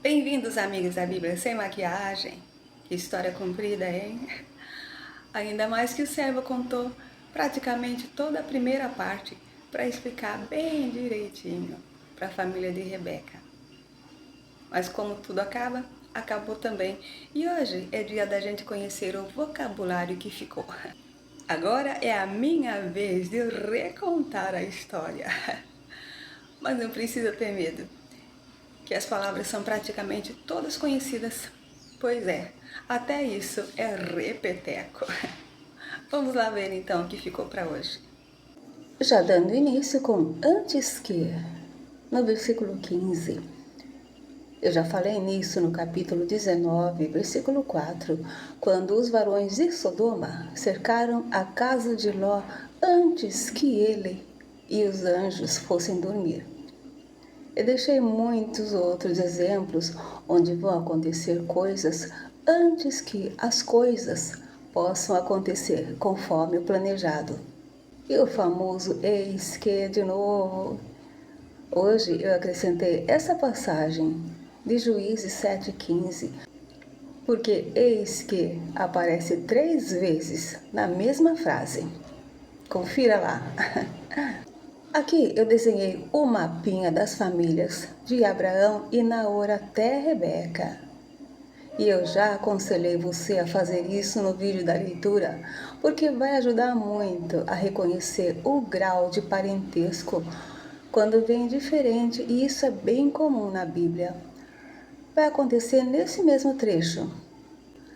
Bem-vindos, amigos da Bíblia Sem Maquiagem. Que história comprida, hein? Ainda mais que o servo contou praticamente toda a primeira parte para explicar bem direitinho para a família de Rebeca. Mas como tudo acaba, acabou também. E hoje é dia da gente conhecer o vocabulário que ficou. Agora é a minha vez de recontar a história. Mas não precisa ter medo, que as palavras são praticamente todas conhecidas. Pois é, até isso é repeteco. Vamos lá ver então o que ficou para hoje. Já dando início com antes que, no versículo 15. Eu já falei nisso no capítulo 19, versículo 4, quando os varões de Sodoma cercaram a casa de Ló antes que ele e os anjos fossem dormir. Eu deixei muitos outros exemplos onde vão acontecer coisas antes que as coisas possam acontecer conforme o planejado. E o famoso eis que de novo. Hoje eu acrescentei essa passagem de Juízes 7,15, porque eis que aparece 3 vezes na mesma frase. Confira lá. Aqui eu desenhei o mapinha das famílias de Abraão e Naor até Rebeca. E eu já aconselhei você a fazer isso no vídeo da leitura, porque vai ajudar muito a reconhecer o grau de parentesco quando vem diferente, e isso é bem comum na Bíblia. Vai acontecer nesse mesmo trecho.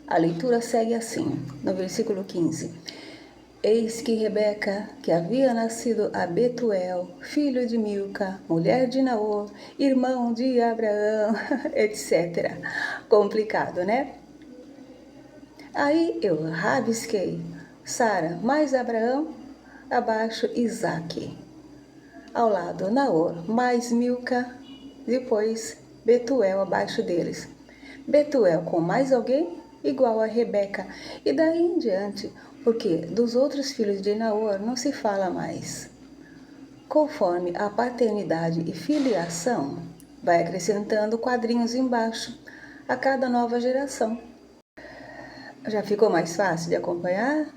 A leitura segue assim, no versículo 15. Eis que Rebeca, que havia nascido a Betuel, filho de Milca, mulher de Naor, irmão de Abraão, etc. Complicado, né? Aí eu rabisquei Sara mais Abraão, abaixo Isaque. Ao lado Naor mais Milca, depois Betuel abaixo deles. Betuel com mais alguém igual a Rebeca, e daí em diante, porque dos outros filhos de Naor não se fala mais. Conforme a paternidade e filiação, vai acrescentando quadrinhos embaixo a cada nova geração. Já ficou mais fácil de acompanhar?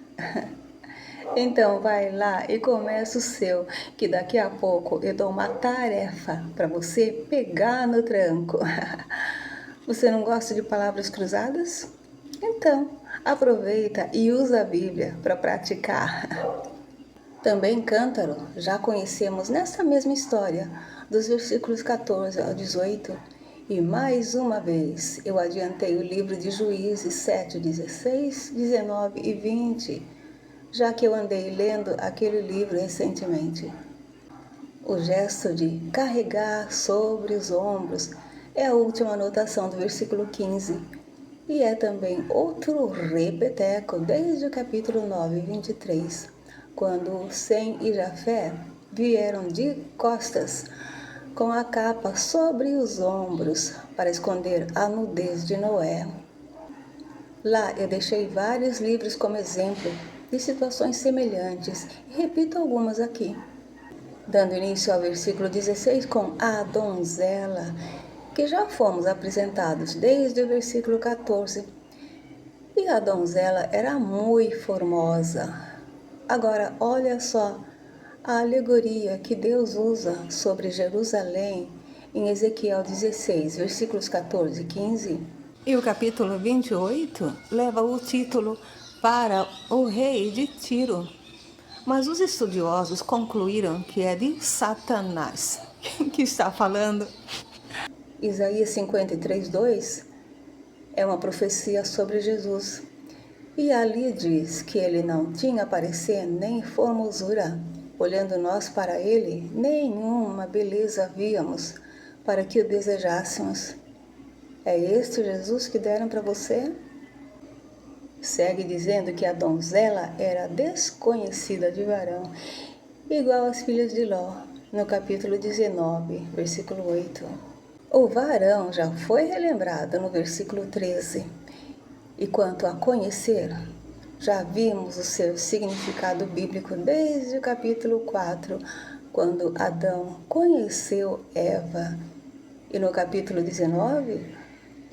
Então vai lá e começa o seu, que daqui a pouco eu dou uma tarefa para você pegar no tranco. Você não gosta de palavras cruzadas? Então, aproveita e usa a Bíblia para praticar. Também cântaro, já conhecemos nessa mesma história, dos versículos 14 ao 18. E mais uma vez eu adiantei o livro de Juízes 7, 16, 19 e 20, já que eu andei lendo aquele livro recentemente. O gesto de carregar sobre os ombros é a última anotação do versículo 15 e é também outro repeteco desde o capítulo 9, 23, quando Sem e Jafé vieram de costas com a capa sobre os ombros para esconder a nudez de Noé. Lá eu deixei vários livros como exemplo de situações semelhantes e repito algumas aqui. Dando início ao versículo 16 com a donzela, que já fomos apresentados desde o versículo 14. E a donzela era muito formosa. Agora olha só a alegoria que Deus usa sobre Jerusalém em Ezequiel 16, versículos 14 e 15. E o capítulo 28 leva o título Para o Rei de Tiro. Mas os estudiosos concluíram que é de Satanás que está falando. Isaías 53, 2 é uma profecia sobre Jesus. E ali diz que ele não tinha parecer nem formosura. Olhando nós para ele, nenhuma beleza víamos para que o desejássemos. É este Jesus que deram para você? Segue dizendo que a donzela era desconhecida de varão, igual às filhas de Ló, no capítulo 19, versículo 8. O varão já foi relembrado no versículo 13. E quanto a conhecer, já vimos o seu significado bíblico desde o capítulo 4, quando Adão conheceu Eva. E no capítulo 19,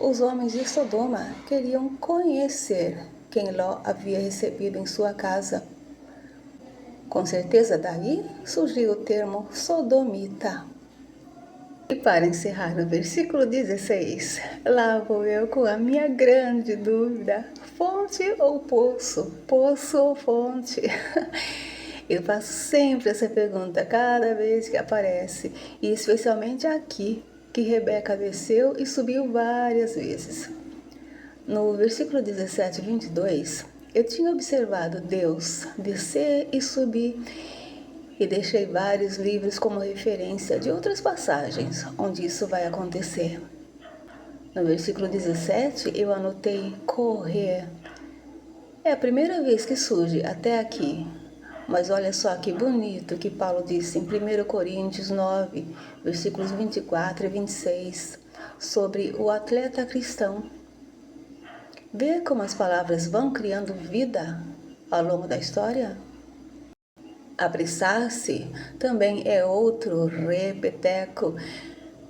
Os homens de Sodoma queriam conhecer quem Ló havia recebido em sua casa. Com certeza daí surgiu o termo sodomita. E para encerrar no versículo 16, lá vou eu com a minha grande dúvida: fonte ou poço? Poço ou fonte? Eu faço sempre essa pergunta cada vez que aparece, e especialmente aqui, que Rebeca desceu e subiu várias vezes. No versículo 17 e 22, eu tinha observado Deus descer e subir e deixei vários livros como referência de outras passagens onde isso vai acontecer. No versículo 17, eu anotei correr. É a primeira vez que surge até aqui. Mas olha só que bonito que Paulo disse em 1 Coríntios 9, versículos 24 e 26, sobre o atleta cristão. Vê como as palavras vão criando vida ao longo da história? Apressar-se também é outro repeteco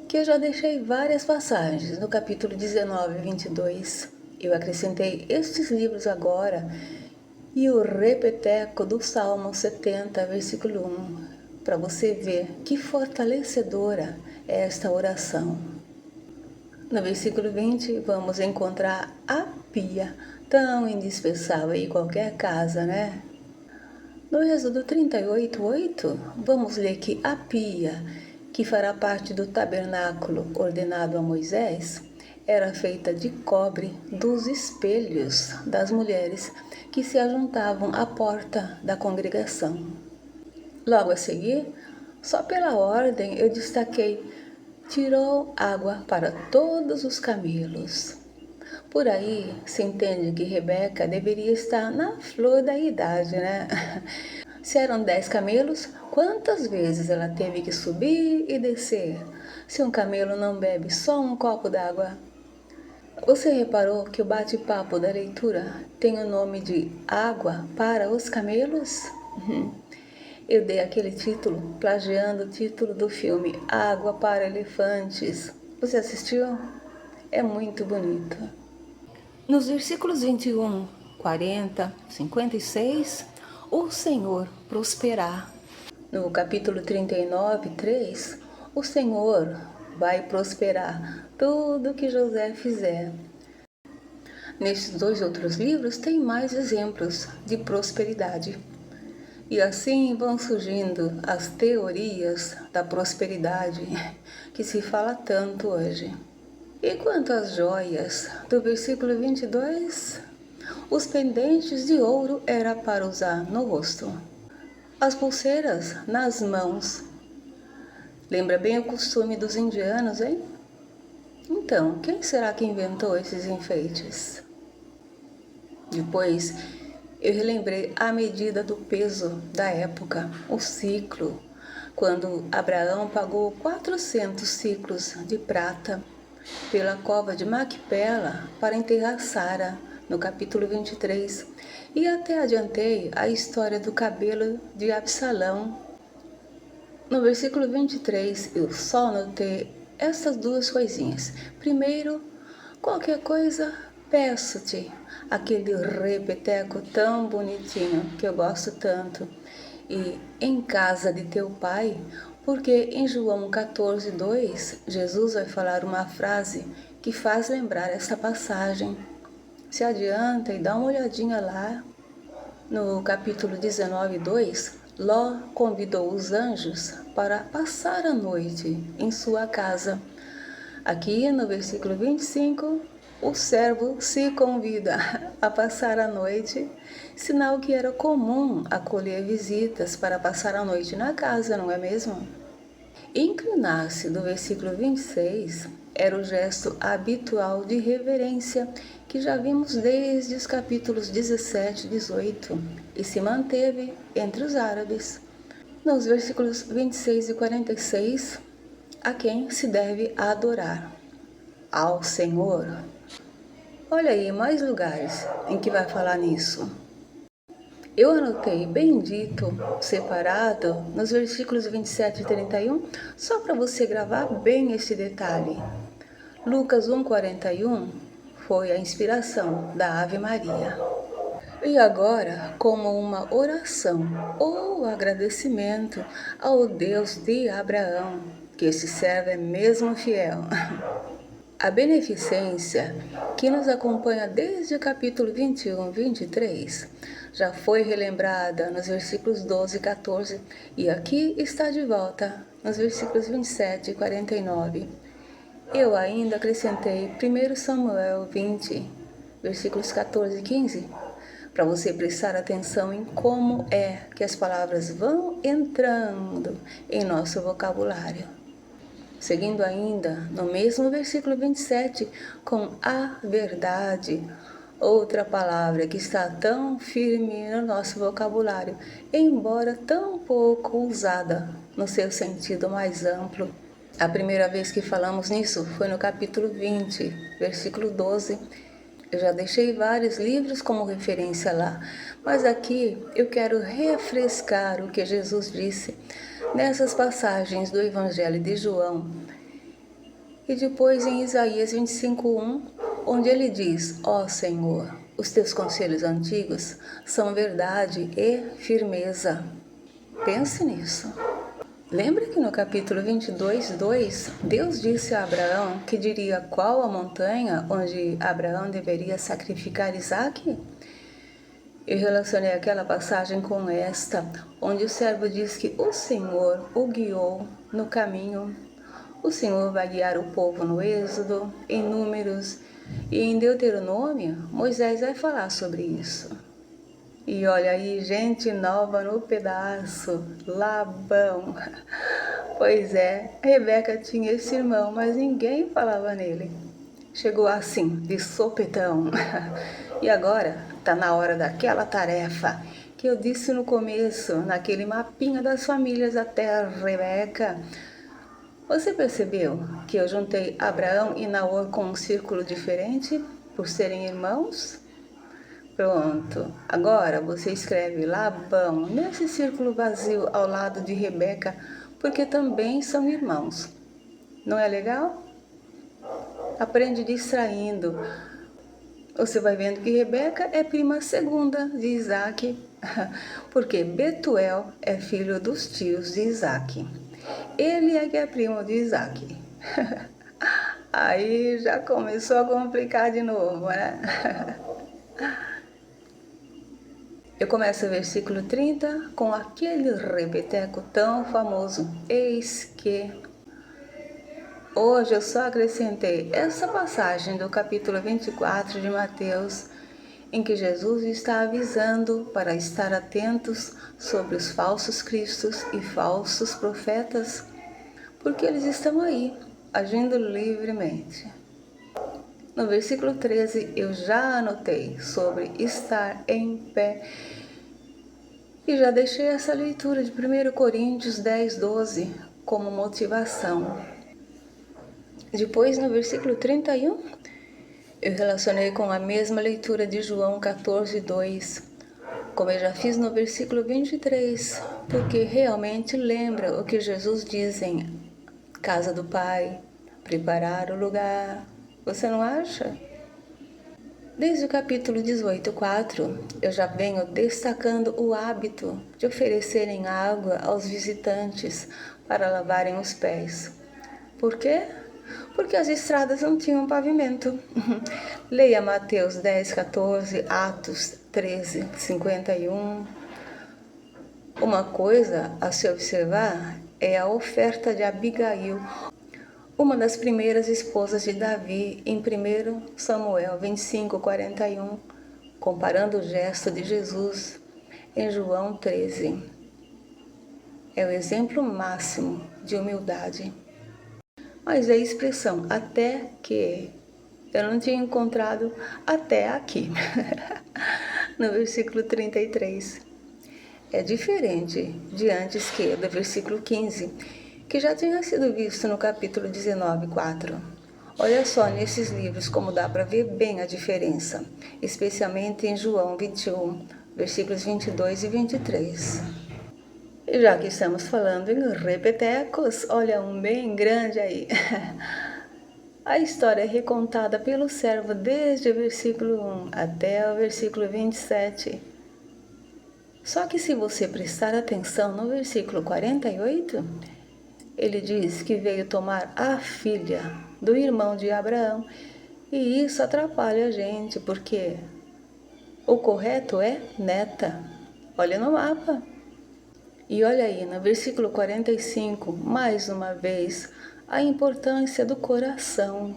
que eu já deixei várias passagens no capítulo 19 e 22. Eu acrescentei estes livros agora e o repeteco do Salmo 70, versículo 1, para você ver que fortalecedora é esta oração. No versículo 20, vamos encontrar a pia, tão indispensável em qualquer casa, né? No Êxodo 38:8, vamos ler que a pia, que fará parte do tabernáculo ordenado a Moisés, era feita de cobre dos espelhos das mulheres que se ajuntavam à porta da congregação. Logo a seguir, só pela ordem eu destaquei: tirou água para todos os camelos. Por aí se entende que Rebeca deveria estar na flor da idade, né? Se eram 10 camelos, quantas vezes ela teve que subir e descer? Se um camelo não bebe só um copo d'água? Você reparou que o bate-papo da leitura tem o nome de Água para os Camelos? Eu dei aquele título plagiando o título do filme Água para Elefantes. Você assistiu? É muito bonito. Nos versículos 21, 40, 56, o Senhor prosperar. No capítulo 39, 3, o Senhor vai prosperar tudo que José fizer. Nestes dois outros livros tem mais exemplos de prosperidade. E assim vão surgindo as teorias da prosperidade que se fala tanto hoje. E quanto às joias, do versículo 22, os pendentes de ouro era para usar no rosto, as pulseiras nas mãos. Lembra bem o costume dos indianos, hein? Então, quem será que inventou esses enfeites? Depois, eu relembrei a medida do peso da época, o ciclo, quando Abraão pagou 400 ciclos de prata pela cova de Macpela para enterrar Sara, no capítulo 23, e até adiantei a história do cabelo de Absalão. No versículo 23, eu só anotei essas duas coisinhas. Primeiro, qualquer coisa, peço-te, aquele repeteco tão bonitinho que eu gosto tanto, e em casa de teu pai, porque em João 14:2, Jesus vai falar uma frase que faz lembrar essa passagem. Se adianta e dá uma olhadinha lá. No capítulo 19:2, Ló convidou os anjos para passar a noite em sua casa. Aqui no versículo 25, o servo se convida a passar a noite, sinal que era comum acolher visitas para passar a noite na casa, não é mesmo? Inclinar-se, do versículo 26, era o gesto habitual de reverência que já vimos desde os capítulos 17 e 18 e se manteve entre os árabes. Nos versículos 26 e 46, a quem se deve adorar? Ao Senhor. Olha aí mais lugares em que vai falar nisso. Eu anotei bendito separado nos versículos 27 e 31, só para você gravar bem esse detalhe. Lucas 1,41 foi a inspiração da Ave Maria. E agora, como uma oração ou agradecimento ao Deus de Abraão, que esse servo é mesmo fiel. A beneficência, que nos acompanha desde o capítulo 21, 23, já foi relembrada nos versículos 12 e 14, e aqui está de volta nos versículos 27 e 49. Eu ainda acrescentei 1 Samuel 20, versículos 14 e 15, para você prestar atenção em como é que as palavras vão entrando em nosso vocabulário. Seguindo ainda no mesmo versículo 27, com a verdade, outra palavra que está tão firme no nosso vocabulário, embora tão pouco usada no seu sentido mais amplo. A primeira vez que falamos nisso foi no capítulo 20, versículo 12. Eu já deixei vários livros como referência lá, mas aqui eu quero refrescar o que Jesus disse nessas passagens do Evangelho de João e depois em Isaías 25:1, onde ele diz: Ó Senhor, os teus conselhos antigos são verdade e firmeza. Pense nisso. Lembra que no capítulo 22:2, Deus disse a Abraão que diria qual a montanha onde Abraão deveria sacrificar Isaque? Eu relacionei aquela passagem com esta, onde o servo diz que o Senhor o guiou no caminho. O Senhor vai guiar o povo no Êxodo, em Números e em Deuteronômio, Moisés vai falar sobre isso. E olha aí, gente nova no pedaço, Labão. Pois é, Rebeca tinha esse irmão, mas ninguém falava nele. Chegou assim, de sopetão. E agora está na hora daquela tarefa que eu disse no começo, naquele mapinha das famílias até Rebeca. Você percebeu que eu juntei Abraão e Naor com um círculo diferente por serem irmãos? Pronto, agora você escreve Labão nesse círculo vazio ao lado de Rebeca, porque também são irmãos. Não é legal? Aprende distraindo. Você vai vendo que Rebeca é prima segunda de Isaac, porque Betuel é filho dos tios de Isaac. Ele é que é primo de Isaac. Aí já começou a complicar de novo, né? Eu começo o versículo 30 com aquele repeteco tão famoso. Eis que... Hoje eu só acrescentei essa passagem do capítulo 24 de Mateus, em que Jesus está avisando para estar atentos sobre os falsos cristos e falsos profetas, porque eles estão aí, agindo livremente. No versículo 13 eu já anotei sobre estar em pé e já deixei essa leitura de 1 Coríntios 10:12 como motivação. Depois no versículo 31 eu relacionei com a mesma leitura de João 14:2, como eu já fiz no versículo 23, porque realmente lembra o que Jesus diz em casa do Pai, preparar o lugar. Você não acha? Desde o capítulo 18:4, eu já venho destacando o hábito de oferecerem água aos visitantes para lavarem os pés. Por quê? Porque as estradas não tinham pavimento. Leia Mateus 10:14, Atos 13:51. Uma coisa a se observar é a oferta de Abigail, uma das primeiras esposas de Davi, em 1 Samuel 25:41, comparando o gesto de Jesus em João 13. É o exemplo máximo de humildade. Mas a expressão até que eu não tinha encontrado até aqui, no versículo 33. É diferente de antes que do versículo 15, que já tinha sido visto no capítulo 19:4. Olha só nesses livros como dá para ver bem a diferença, especialmente em João 21, versículos 22 e 23. E já que estamos falando em repetecos, olha um bem grande aí. A história é recontada pelo servo desde o versículo 1 até o versículo 27. Só que se você prestar atenção no versículo 48, ele diz que veio tomar a filha do irmão de Abraão, e isso atrapalha a gente, porque o correto é neta. Olha no mapa. E olha aí, no versículo 45, mais uma vez, a importância do coração,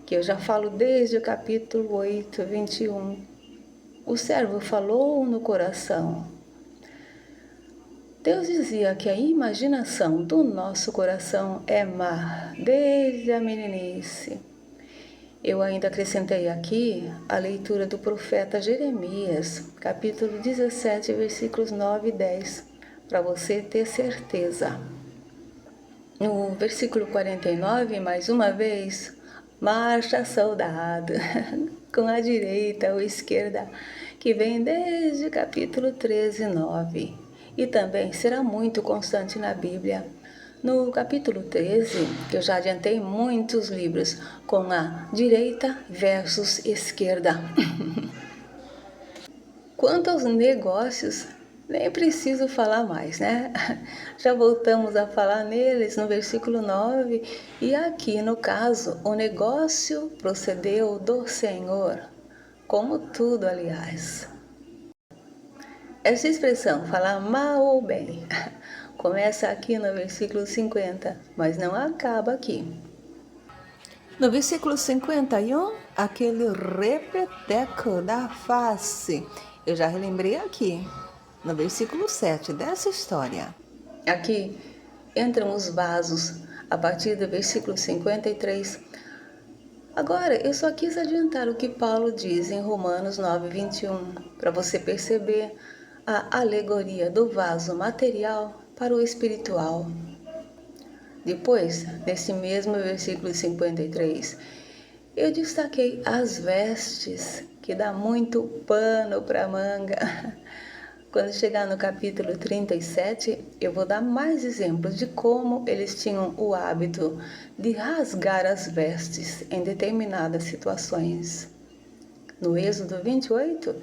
que eu já falo desde o capítulo 8, 21. O servo falou no coração. Deus dizia que a imaginação do nosso coração é má desde a meninice. Eu ainda acrescentei aqui a leitura do profeta Jeremias, capítulo 17, versículos 9 e 10, para você ter certeza. No versículo 49, mais uma vez, marcha soldado, com a direita ou esquerda, que vem desde o capítulo 13, 9. E também será muito constante na Bíblia. No capítulo 13, que eu já adiantei muitos livros, com a direita versus esquerda. Quanto aos negócios, nem preciso falar mais, né? Já voltamos a falar neles no versículo 9, e aqui no caso, o negócio procedeu do Senhor, como tudo, aliás. Essa expressão, falar mal ou bem, começa aqui no versículo 50, mas não acaba aqui. No versículo 51, aquele repeteco da face. Eu já relembrei aqui, no versículo 7 dessa história. Aqui entram os vasos, a partir do versículo 53. Agora, eu só quis adiantar o que Paulo diz em Romanos 9, 21, para você perceber a alegoria do vaso material para o espiritual. Depois, nesse mesmo versículo 53, eu destaquei as vestes, que dá muito pano para manga. Quando chegar no capítulo 37, eu vou dar mais exemplos de como eles tinham o hábito de rasgar as vestes em determinadas situações. No Êxodo 28,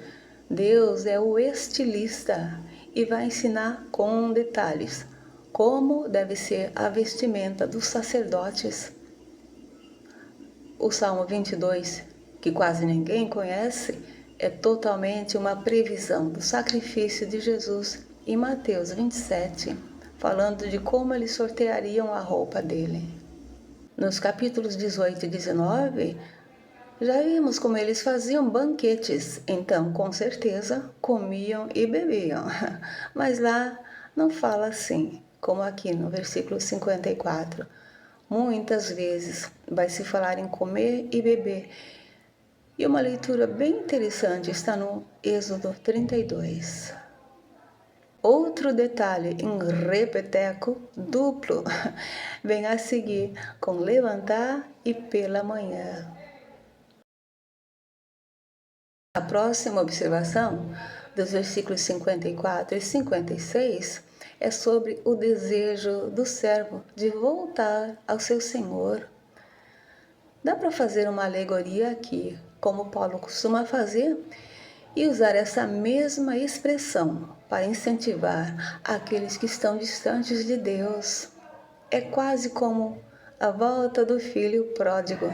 Deus é o estilista e vai ensinar com detalhes como deve ser a vestimenta dos sacerdotes. O Salmo 22, que quase ninguém conhece, é totalmente uma previsão do sacrifício de Jesus em Mateus 27, falando de como eles sorteariam a roupa dele. Nos capítulos 18 e 19, já vimos como eles faziam banquetes, então com certeza comiam e bebiam. Mas lá não fala assim, como aqui no versículo 54. Muitas vezes vai se falar em comer e beber. E uma leitura bem interessante está no Êxodo 32. Outro detalhe em repeteco duplo vem a seguir com levantar e pela manhã. A próxima observação dos versículos 54 e 56 é sobre o desejo do servo de voltar ao seu Senhor. Dá para fazer uma alegoria aqui, como Paulo costuma fazer, e usar essa mesma expressão para incentivar aqueles que estão distantes de Deus. É quase como a volta do filho pródigo.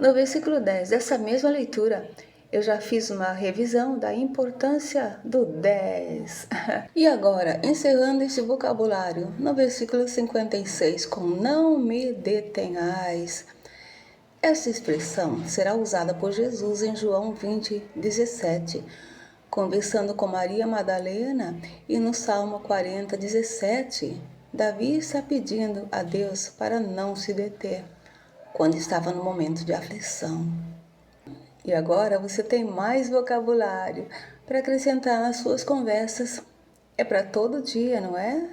No versículo 10 dessa mesma leitura, eu já fiz uma revisão da importância do 10. E agora, encerrando esse vocabulário, no versículo 56, com não me detenhais. Essa expressão será usada por Jesus em João 20, 17, conversando com Maria Madalena, e no Salmo 40, 17, Davi está pedindo a Deus para não se deter, quando estava no momento de aflição. E agora você tem mais vocabulário para acrescentar nas suas conversas. É para todo dia, não é?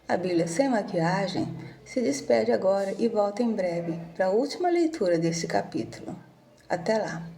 A Bíblia Sem Maquiagem se despede agora e volta em breve para a última leitura desse capítulo. Até lá!